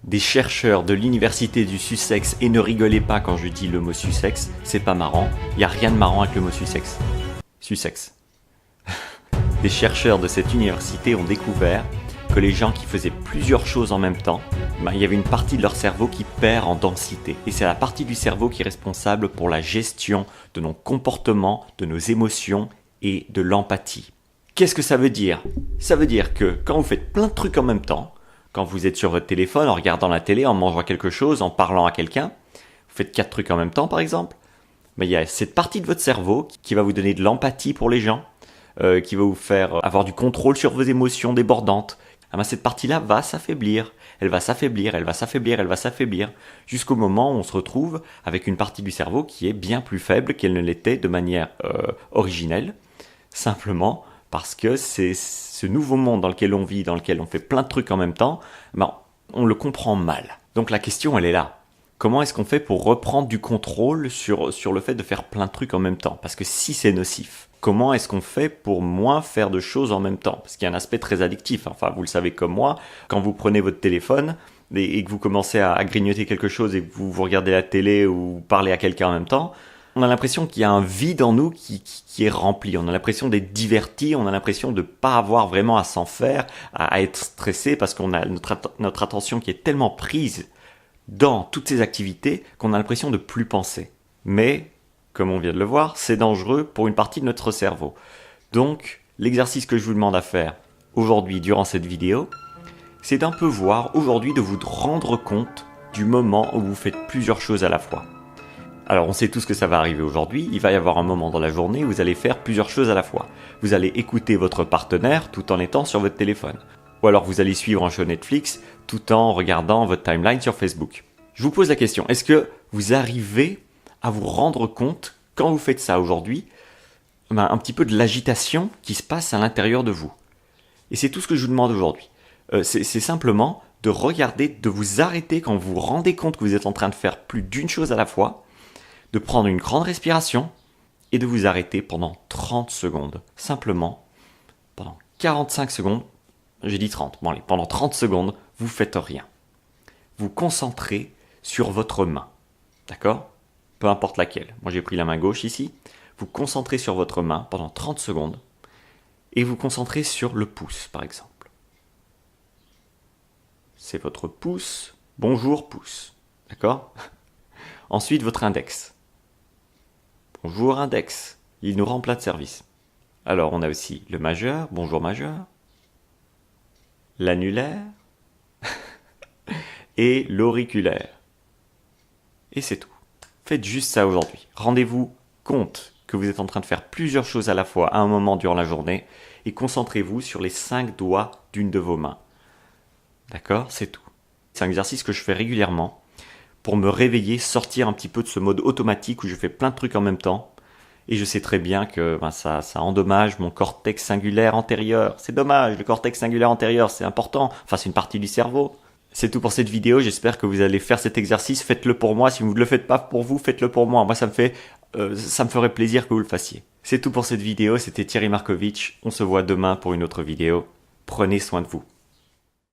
des chercheurs de l'université du Sussex, et ne rigolez pas quand je dis le mot Sussex, c'est pas marrant, il n'y a rien de marrant avec le mot Sussex. Sussex. Des chercheurs de cette université ont découvert que les gens qui faisaient plusieurs choses en même temps, il y avait une partie de leur cerveau qui perd en densité. Et c'est la partie du cerveau qui est responsable pour la gestion de nos comportements, de nos émotions et de l'empathie. Qu'est-ce que ça veut dire ? Ça veut dire que quand vous faites plein de trucs en même temps, quand vous êtes sur votre téléphone, en regardant la télé, en mangeant quelque chose, en parlant à quelqu'un, vous faites 4 trucs en même temps par exemple, mais il y a cette partie de votre cerveau qui va vous donner de l'empathie pour les gens, qui va vous faire avoir du contrôle sur vos émotions débordantes. Cette partie-là va s'affaiblir, elle va s'affaiblir, elle va s'affaiblir, elle va s'affaiblir, jusqu'au moment où on se retrouve avec une partie du cerveau qui est bien plus faible qu'elle ne l'était de manière originelle, simplement parce que c'est ce nouveau monde dans lequel on vit, dans lequel on fait plein de trucs en même temps, on le comprend mal. Donc la question, elle est là. Comment est-ce qu'on fait pour reprendre du contrôle sur le fait de faire plein de trucs en même temps ? Parce que si c'est nocif, comment est-ce qu'on fait pour moins faire de choses en même temps ? Parce qu'il y a un aspect très addictif. Enfin, vous le savez comme moi, quand vous prenez votre téléphone et que vous commencez à grignoter quelque chose et que vous regardez la télé ou parlez à quelqu'un en même temps, on a l'impression qu'il y a un vide en nous qui est rempli. On a l'impression d'être diverti, on a l'impression de ne pas avoir vraiment à s'en faire, à être stressé parce qu'on a notre attention qui est tellement prise dans toutes ces activités qu'on a l'impression de plus penser. Mais, comme on vient de le voir, c'est dangereux pour une partie de notre cerveau. Donc, l'exercice que je vous demande à faire aujourd'hui durant cette vidéo, c'est d'un peu voir aujourd'hui de vous rendre compte du moment où vous faites plusieurs choses à la fois. Alors on sait tous que ça va arriver aujourd'hui, il va y avoir un moment dans la journée où vous allez faire plusieurs choses à la fois. Vous allez écouter votre partenaire tout en étant sur votre téléphone. Ou alors vous allez suivre un show Netflix tout en regardant votre timeline sur Facebook. Je vous pose la question, est-ce que vous arrivez à vous rendre compte, quand vous faites ça aujourd'hui, un petit peu de l'agitation qui se passe à l'intérieur de vous ? Et c'est tout ce que je vous demande aujourd'hui. C'est simplement de regarder, de vous arrêter quand vous vous rendez compte que vous êtes en train de faire plus d'une chose à la fois, de prendre une grande respiration et de vous arrêter pendant 30 secondes. Simplement, pendant 45 secondes, j'ai dit 30, bon allez, pendant 30 secondes, vous faites rien. Vous concentrez sur votre main, d'accord ? Peu importe laquelle. Moi j'ai pris la main gauche ici. Vous concentrez sur votre main pendant 30 secondes et vous concentrez sur le pouce par exemple. C'est votre pouce, bonjour pouce, d'accord ? Ensuite votre index. Bonjour index, il nous rend plein de service. Alors on a aussi le majeur, bonjour majeur, l'annulaire et l'auriculaire. Et c'est tout. Faites juste ça aujourd'hui. Rendez-vous compte que vous êtes en train de faire plusieurs choses à la fois à un moment durant la journée et concentrez-vous sur les 5 doigts d'une de vos mains. D'accord ? C'est tout. C'est un exercice que je fais régulièrement pour me réveiller, sortir un petit peu de ce mode automatique où je fais plein de trucs en même temps. Et je sais très bien que ça endommage mon cortex singulaire antérieur. C'est dommage, le cortex singulaire antérieur, c'est important. Enfin, c'est une partie du cerveau. C'est tout pour cette vidéo. J'espère que vous allez faire cet exercice. Faites-le pour moi. Si vous ne le faites pas pour vous, faites-le pour moi. Moi, ça me ferait plaisir que vous le fassiez. C'est tout pour cette vidéo. C'était Thierry Markovitch. On se voit demain pour une autre vidéo. Prenez soin de vous.